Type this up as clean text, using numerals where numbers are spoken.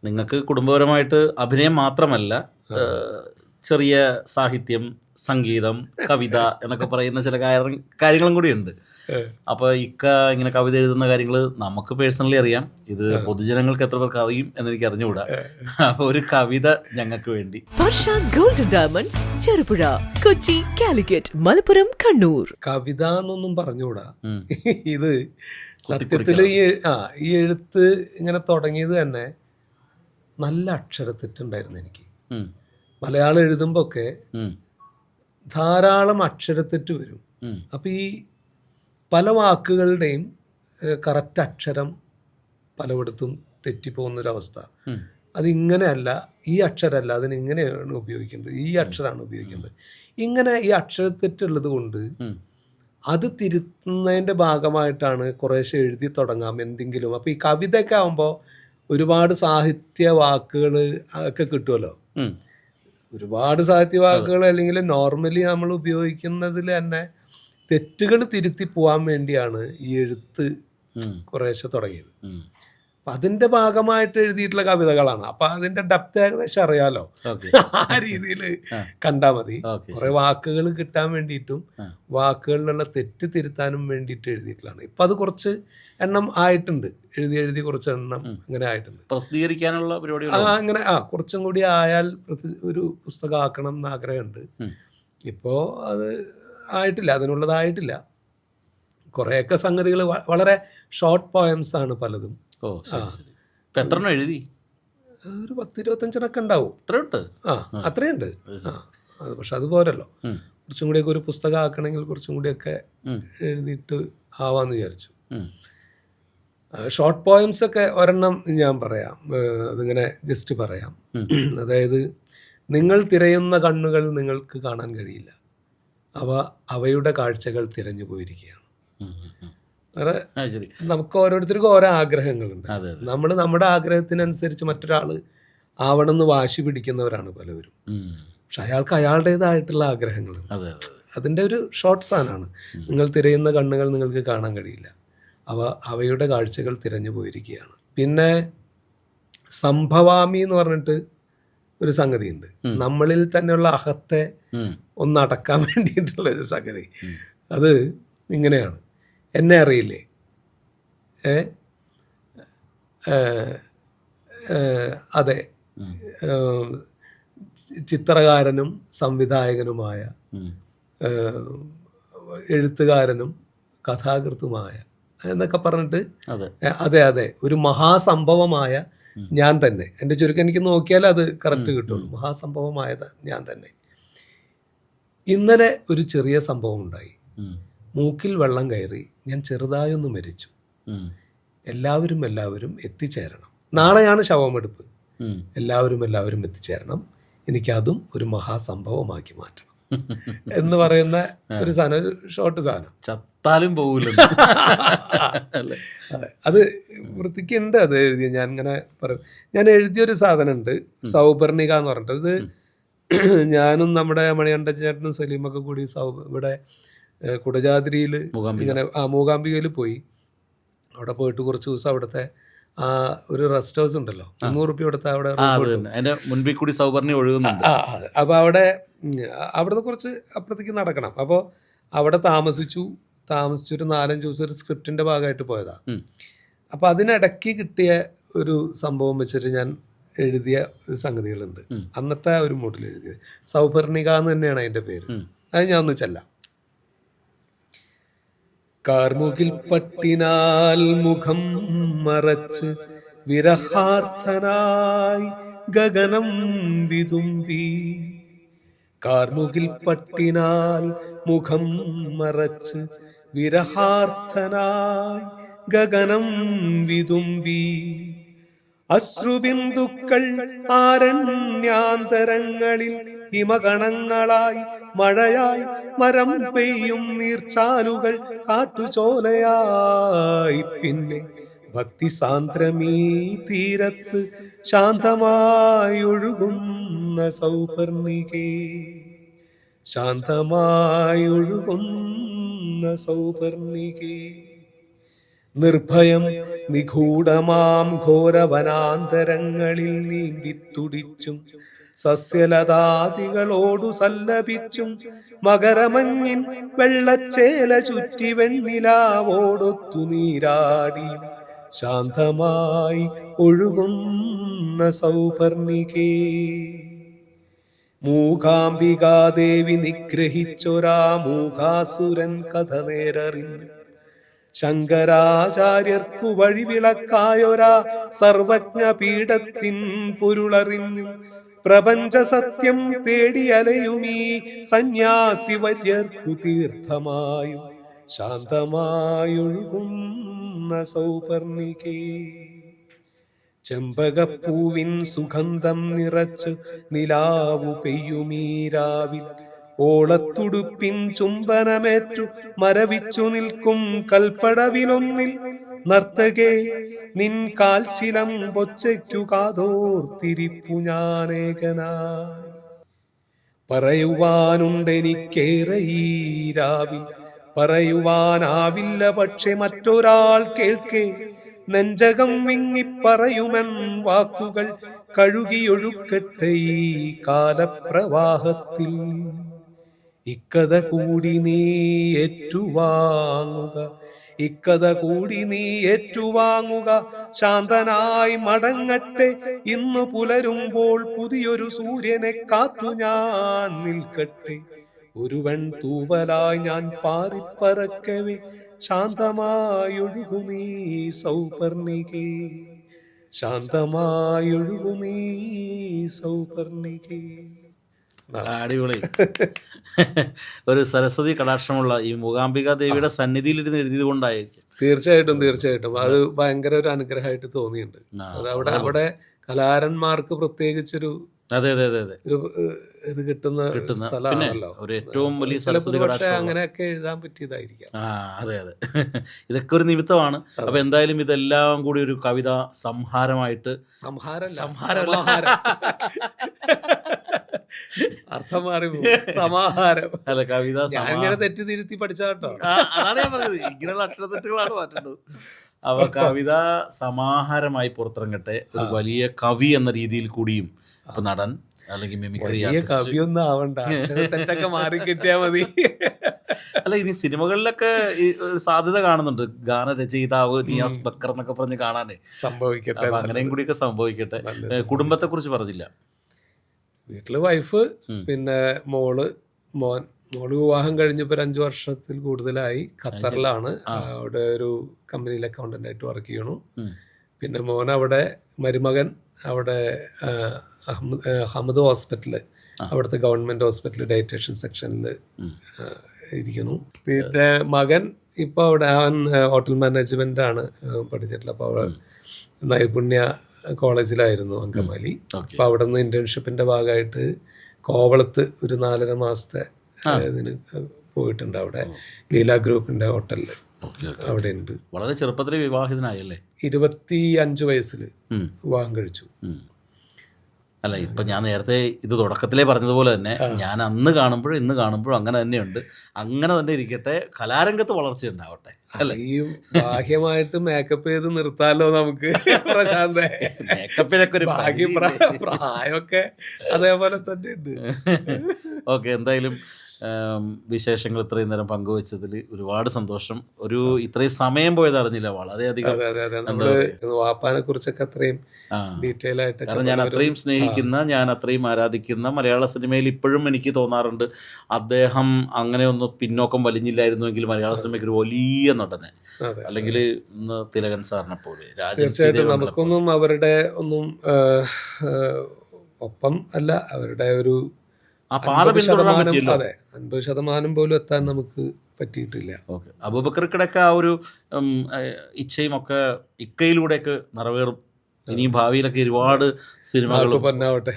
നിങ്ങൾക്ക് കുടുംബപരമായിട്ട് അഭിനയം മാത്രമല്ല, ചെറിയ സാഹിത്യം, സംഗീതം, കവിത എന്നൊക്കെ പറയുന്ന ചില കാര്യങ്ങളും കൂടിയുണ്ട്. അപ്പോൾ ഇങ്ങനെ കവിത എഴുതുന്ന കാര്യങ്ങൾ നമുക്ക് പേഴ്സണലി അറിയാം. ഇത് പൊതുജനങ്ങൾക്ക് എത്ര പേർക്ക് അറിയും എന്നെനിക്ക് അറിഞ്ഞുകൂടാ. അപ്പോൾ ഒരു കവിത ഞങ്ങൾക്ക് വേണ്ടി. വർഷ ഗോൾഡൻ ഡയമണ്ട്സ്, ചെറുപുഴ, കൊച്ചി, കാലിക്കറ്റ്, മലപ്പുറം, കണ്ണൂർ. കവിത എന്നൊന്നും പറഞ്ഞുകൂടാ. ഇത് സത്യത്തിൽ ഈ എഴുത്ത് ഇങ്ങനെ തുടങ്ങിയത് തന്നെ നല്ല അക്ഷരത്തെറ്റുണ്ടായിരുന്നു എനിക്ക്. മലയാളം എഴുതുമ്പോൾ ഒക്കെ ധാരാളം അക്ഷരത്തെറ്റ് വരും. അപ്പം ഈ പല വാക്കുകളുടെയും കറക്റ്റ് അക്ഷരം പലയിടത്തും തെറ്റിപ്പോകുന്നൊരവസ്ഥ. അതിങ്ങനെയല്ല, ഈ അക്ഷരമല്ല, അതിനിങ്ങനെയാണ് ഉപയോഗിക്കേണ്ടത്, ഈ അക്ഷരമാണ് ഉപയോഗിക്കേണ്ടത്. ഇങ്ങനെ ഈ അക്ഷരത്തെറ്റുള്ളത് കൊണ്ട് അത് തിരുത്തുന്നതിൻ്റെ ഭാഗമായിട്ടാണ് കുറേശ്ശെ എഴുതി തുടങ്ങാം എന്തെങ്കിലും. അപ്പോൾ ഈ കവിതയൊക്കെ ആകുമ്പോൾ ഒരുപാട് സാഹിത്യ വാക്കുകൾ ഒക്കെ കിട്ടുമല്ലോ. ഒരുപാട് സാഹിത്യ വാക്കുകൾ അല്ലെങ്കിൽ നോർമലി നമ്മൾ ഉപയോഗിക്കുന്നതിൽ തന്നെ തെറ്റുകൾ തിരുത്തി പോകാൻ വേണ്ടിയാണ് ഈ എഴുത്ത് കുറേശ്ശെ തുടങ്ങിയത്. അപ്പം അതിൻ്റെ ഭാഗമായിട്ട് എഴുതിയിട്ടുള്ള കവിതകളാണ്. അപ്പം അതിൻ്റെ ഡെപ്ത് ഏകദേശം അറിയാലോ. ആ രീതിയിൽ കണ്ടാൽ മതി. കുറേ വാക്കുകൾ കിട്ടാൻ വേണ്ടിയിട്ടും വാക്കുകളിലുള്ള തെറ്റ് തിരുത്താനും വേണ്ടിയിട്ട് എഴുതിയിട്ടുള്ളതാണ്. ഇപ്പം അത് കുറച്ച് എണ്ണം ആയിട്ടുണ്ട്. എഴുതി കുറച്ച് എണ്ണം അങ്ങനെ ആയിട്ടുണ്ട്. പ്രസിദ്ധീകരിക്കാനുള്ള പരിപാടി അങ്ങനെ കുറച്ചും കൂടി ആയാൽ ഒരു പുസ്തകം ആക്കണം എന്ന് ആഗ്രഹമുണ്ട്. ഇപ്പോൾ അത് ആയിട്ടില്ല, അതിനുള്ളതായിട്ടില്ല. കുറേയൊക്കെ സംഗതികൾ വളരെ ഷോർട്ട് പോയംസ് ആണ് പലതും. എത്ര എഴുതി? ഒരു 10-25 ഉണ്ടാവും. അത്രയുണ്ട്. അത്രയുണ്ട്. പക്ഷെ അത് പോരല്ലോ, കുറച്ചും കൂടിയൊക്കെ ഒരു പുസ്തകം ആക്കണമെങ്കിൽ കുറച്ചും കൂടിയൊക്കെ എഴുതിയിട്ട് ആവാന്ന് വിചാരിച്ചു. ഷോർട്ട് പോയംസ് ഒക്കെ ഒരെണ്ണം ഞാൻ പറയാം, അതിങ്ങനെ ജസ്റ്റ് പറയാം. അതായത്, നിങ്ങൾ തിരയുന്ന കണ്ണുകൾ നിങ്ങൾക്ക് കാണാൻ കഴിയില്ല, അവയുടെ കാഴ്ചകൾ തിരഞ്ഞു പോയിരിക്കുകയാണ്. നമുക്ക് ഓരോരുത്തർക്കും ഓരോ ആഗ്രഹങ്ങളുണ്ട്. നമ്മൾ നമ്മുടെ ആഗ്രഹത്തിനനുസരിച്ച് മറ്റൊരാൾ ആവണമെന്ന് വാശി പിടിക്കുന്നവരാണ് പലവരും. പക്ഷെ അയാൾക്ക് അയാളുടേതായിട്ടുള്ള ആഗ്രഹങ്ങളുണ്ട്. അതിൻ്റെ ഒരു ഷോർട്ട് സാധനമാണ്, നിങ്ങൾ തിരയുന്ന കണ്ണുകൾ നിങ്ങൾക്ക് കാണാൻ കഴിയില്ല, അവയുടെ കാഴ്ചകൾ തിരഞ്ഞു പോയിരിക്കുകയാണ്. പിന്നെ സംഭവാമി എന്ന് പറഞ്ഞിട്ട് ഒരു സംഗതിയുണ്ട്. നമ്മളിൽ തന്നെയുള്ള അഹത്തെ ഒന്നടക്കാൻ വേണ്ടിയിട്ടുള്ള ഒരു സംഗതി. അത് ഇങ്ങനെയാണ്: എന്നെ അറിയില്ലേ, അതെ, ചിത്രകാരനും സംവിധായകനുമായ, എഴുത്തുകാരനും കഥാകൃത്തുമായ എന്നൊക്കെ പറഞ്ഞിട്ട്, അതെ, ഒരു മഹാസംഭവമായ ഞാൻ തന്നെ. എൻ്റെ ചുരുക്കം എനിക്ക് നോക്കിയാൽ അത് കറക്റ്റ് കിട്ടുള്ളൂ. മഹാസംഭവമായത് ഞാൻ തന്നെ. ഇന്നലെ ഒരു ചെറിയ സംഭവം ഉണ്ടായി. മൂക്കിൽ വെള്ളം കയറി ഞാൻ ചെറുതായൊന്ന് മരിച്ചു. എല്ലാവരും എത്തിച്ചേരണം. നാളെയാണ് ശവമെടുപ്പ്. എല്ലാവരും എത്തിച്ചേരണം. എനിക്കതും ഒരു മഹാസംഭവമാക്കി മാറ്റണം എന്ന് പറയുന്ന ഒരു സാധനം, ഒരു ഷോർട്ട് സാധനം. ചത്താലും പോകില്ല. അത് വൃത്തിക്കുണ്ട്. അത് എഴുതിയ ഞാൻ ഇങ്ങനെ പറയും. ഞാൻ എഴുതിയൊരു സാധനമുണ്ട്, സൗപർണിക എന്ന് പറഞ്ഞിട്ട്. ഇത് ഞാനും നമ്മുടെ മണികണ്ഠൻ ചേട്ടനും സലീമൊക്കെ കൂടി ഇവിടെ കുടജാദ്രിയിൽ ഇങ്ങനെ മൂകാംബികയിൽ പോയി. അവിടെ പോയിട്ട് കുറച്ച് ദിവസം അവിടുത്തെ ഒരു റെസ്റ്റ് ഹൗസ് ഉണ്ടല്ലോ, 300 രൂപ കൊടുത്താൽ അവിടെ മുൻപിൽ കൂടി സൗപർണി ഒഴുകുന്നുണ്ട്. അപ്പോൾ അവിടുന്ന് കുറച്ച് അപ്പുറത്തേക്ക് നടക്കണം. അപ്പോൾ അവിടെ താമസിച്ചൊരു 4-5 ദിവസം ഒരു സ്ക്രിപ്റ്റിൻ്റെ ഭാഗമായിട്ട് പോയതാണ്. അപ്പോൾ അതിനിടയ്ക്ക് കിട്ടിയ ഒരു സംഭവം വെച്ചിട്ട് ഞാൻ എഴുതിയ ഒരു സംഗതികളുണ്ട്. അന്നത്തെ ഒരു മൂഡിൽ എഴുതിയത് സൗപർണിക എന്ന് തന്നെയാണ് അതിൻ്റെ പേര്. അത് ഞാൻ ഒന്ന് ചെല്ലാം. കാർമുകിൽ പട്ടിനാൽ മുഖം മറച്ച് വിരഹാർത്ഥനായി ഗഗനം വിതുമ്പി. കാർമുകിൽ പട്ടിനാൽ മുഖം മറച്ച് വിരഹാർത്ഥനായി ഗഗനം വിതുമ്പി. അശ്രുബിന്ദുക്കൾ ആരണ്യാന്തരങ്ങളിൽ ഹിമഗണങ്ങളായി മഴയായി മരം പെയ്യും നീർച്ചാലുകൾ കാട്ടുചോലയായി. പിന്നെ ഭക്തിസാന്ദ്രമീ തീരത്ത് ശാന്തമായി ഒഴുകുന്ന സൗപർണികേ, ശാന്തമായി ഒഴുകുന്ന സൗപർണികേ. നിർഭയം നിഗൂഢമാം ഘോരവനാന്തരങ്ങളിൽ നീന്തിത്തുടിച്ചും സസ്യലതാദികളോടു സല്ലപിച്ചും മകരമഞ്ഞിൻ വെള്ളച്ചേല ചുറ്റി വെണ്ണിലാവോടൊത്തു നീരാടി ശാന്തമായി ഒഴുകുന്ന സൗപർണികേ. മൂകാംബികാദേവി നിഗ്രഹിച്ചൊരാ മൂകാസുരൻ കഥ നേരറിഞ്ഞു ശങ്കരാചാര്യർക്കു വഴിവിളക്കായൊരാ സർവജ്ഞ പീഠത്തിൻ പൊരുളറിഞ്ഞു പ്രപഞ്ച സത്യം തേടി അലയുമീ സന്യാസി വര്യർക്കു തീർത്ഥമായും ശാന്തമായൊഴുകുന്ന സൗപർണികേ. ചെമ്പകപ്പൂവിൻ സുഗന്ധം നിറച്ച് നിലാവു പെയ്യുമീരാവിൽ ഓളത്തുടുപ്പിൻ ചുംബനമേറ്റു മരവിച്ചു നിൽക്കും കൽപ്പടവിലൊന്നിൽ നർത്തകേ നിൻ കാൽച്ചിലം ബൊച്ചയ്ക്കു കാതോർത്തിരിപ്പു ഞാനേകനായി. പറയുവാനുണ്ടെനിക്കേറെ ഈ രാവിൽ പറയുവാനാവില്ല പക്ഷെ മറ്റൊരാൾ കേൾക്കേ നെഞ്ചകം വിങ്ങിപ്പറയുമൻ വാക്കുകൾ കഴുകിയൊഴുക്കട്ടെ ഈ കാലപ്രവാഹത്തിൽ. ഇക്കഥ കൂടി നീ ഏറ്റുവാങ്ങുക ഇക്കഥ കൂടി നീ ഏറ്റുവാങ്ങുക ശാന്തനായി മടങ്ങട്ടെ ഇന്നു പുലരുമ്പോൾ പുതിയൊരു സൂര്യനെ കാത്തു ഞാൻ നിൽക്കട്ടെ. ഒരുവൻ തൂവലായി ഞാൻ പാറിപ്പറക്കവേ ശാന്തമായൊഴുകു നീ സൗപർണികേ ശാന്തമായൊഴുകു നീ സൗപർണികേ. അടിപൊളി. ഒരു സരസ്വതി കടാക്ഷമുള്ള ഈ മൂകാംബിക ദേവിയുടെ സന്നിധിയിലിരുന്ന് എഴുതിയത് കൊണ്ടായിരിക്കും. തീർച്ചയായിട്ടും അത് ഭയങ്കര ഒരു അനുഗ്രഹമായിട്ട് തോന്നിയിട്ടുണ്ട്. അത് അവിടെ കലാകാരന്മാർക്ക് പ്രത്യേകിച്ചൊരു അതെ അതെ അതെ അതെ ഇത് കിട്ടുന്ന സ്ഥലമാണല്ലോ. ഒരു ഏറ്റവും വലിയ സരസ്വതി കടാക്ഷം അങ്ങനെയൊക്കെ എഴുതാൻ പറ്റിയതായിരിക്കാം. അതെ അതെ ഇതൊക്കെ ഒരു നിമിത്തമാണ്. അപ്പൊ എന്തായാലും ഇതെല്ലാം കൂടി ഒരു കവിത സംഹാരമായിട്ട് അർത്ഥം മാറി സമാഹാരം അല്ല കവിത അങ്ങനെ തെറ്റിതിരുത്തി പഠിച്ചാട്ടോ. അതാണ് ഞാൻ പറഞ്ഞത്, ഇങ്ങനെയുള്ള അക്ഷരത്തെറ്റുകളാണ് മാറ്റേണ്ടത്. അപ്പൊ കവിത സമാഹാരമായി പുറത്തിറങ്ങട്ടെ. ഒരു വലിയ കവി എന്ന രീതിയിൽ കൂടിയും ഇപ്പൊ നടൻ അല്ലെങ്കിൽ മിമിക്രി കവിയൊന്നും ആവണ്ട, തെറ്റൊക്കെ മാറി കിട്ടിയാ മതി. അല്ല ഇനി സിനിമകളിലൊക്കെ സാധ്യത കാണുന്നുണ്ട്. ഗാനരചയിതാവ് നിയാസ് ബക്കർ എന്നൊക്കെ പറഞ്ഞ് കാണാനേ സംഭവിക്കട്ടെ. അങ്ങനെയും കൂടിയൊക്കെ സംഭവിക്കട്ടെ. കുടുംബത്തെ കുറിച്ച് പറഞ്ഞില്ല. വീട്ടില് വൈഫ്, പിന്നെ മോള് വിവാഹം കഴിഞ്ഞപ്പോൾ 5 വർഷത്തിൽ കൂടുതലായി ഖത്തറിലാണ്. അവിടെ ഒരു കമ്പനിയിൽ അക്കൗണ്ടന്റ് ആയിട്ട് വർക്ക് ചെയ്യണു. പിന്നെ മോൻ അവിടെ, മരുമകൻ അവിടെ ഹമദ് ഹോസ്പിറ്റല്, അവിടുത്തെ ഗവൺമെന്റ് ഹോസ്പിറ്റൽ ഡയറ്റേഷൻ സെക്ഷനിൽ ഇരിക്കുന്നു. പിന്നെ മകൻ ഇപ്പൊ അവിടെ അവൻ ഹോട്ടൽ മാനേജ്മെന്റ് ആണ് പഠിച്ചിട്ടുള്ളത്. അപ്പോൾ അവിടെ നൈപുണ്യ കോളേജിലായിരുന്നു അങ്കമാലി. അപ്പൊ അവിടെ നിന്ന് ഇന്റേൺഷിപ്പിന്റെ ഭാഗമായിട്ട് കോവളത്ത് ഒരു 4.5 മാസത്തെ ഇതിന് പോയിട്ടുണ്ട്. അവിടെ ലീല ഗ്രൂപ്പിന്റെ ഹോട്ടലില് അവിടെ ഉണ്ട്. വളരെ ചെറുപ്പത്തിൽ വിവാഹിതനായല്ലേ? 25 വയസ്സിൽ വിവാഹം കഴിച്ചു. അല്ല ഇപ്പം ഞാൻ നേരത്തെ ഇത് തുടക്കത്തിലേ പറഞ്ഞതുപോലെ തന്നെ ഞാൻ അന്ന് കാണുമ്പോഴും ഇന്ന് കാണുമ്പോഴും അങ്ങനെ തന്നെയുണ്ട്. അങ്ങനെ തന്നെ ഇരിക്കട്ടെ, കലാരംഗത്ത് വളർച്ച ഉണ്ടാവട്ടെ. അല്ല ഈ ബാഹ്യമായിട്ട് മേക്കപ്പ് ചെയ്ത് നിർത്താലോ നമുക്ക് പ്രശാന്ത. മേക്കപ്പിനൊക്കെ ഒരു പ്രായമൊക്കെ അതേപോലെ തന്നെ ഉണ്ട്. ഓക്കെ, എന്തായാലും വിശേഷങ്ങൾ ഇത്രയും നേരം പങ്കുവെച്ചതിൽ ഒരുപാട് സന്തോഷം. ഇത്രയും സമയം പോയത് അറിഞ്ഞില്ല. വളരെയധികം വാപ്പാനെ കുറിച്ചൊക്കെ അത്രയും ഡീറ്റെയിൽ ആയിട്ട്, കാരണം ഞാൻ അത്രയും സ്നേഹിക്കുന്ന, ഞാൻ അത്രയും ആരാധിക്കുന്ന മലയാള സിനിമയിൽ ഇപ്പോഴും എനിക്ക് തോന്നാറുണ്ട് അദ്ദേഹം അങ്ങനെ ഒന്ന് പിന്നോക്കം വലിഞ്ഞില്ലായിരുന്നുവെങ്കിൽ മലയാള സിനിമയ്ക്ക് ഒരു വലിയ നടനെ, അല്ലെങ്കിൽ ഇന്ന് തിലകൻ സാറിനെ പോലെ. തീർച്ചയായിട്ടും നമുക്കൊന്നും അവരുടെ ഒന്നും ഒപ്പം അല്ല, അവരുടെ ഒരു 50% പോലും എത്താൻ നമുക്ക് പറ്റിയിട്ടില്ല. ഓക്കെ, അബൂബക്കർക്കിടയൊക്കെ ആ ഒരു ഇച്ഛയും ഒക്കെ ഇക്കയിലൂടെയൊക്കെ നിറവേറും. ഇനിയും ഭാവിയിലൊക്കെ ഒരുപാട് സിനിമകൾ പൊന്നാവട്ടെ.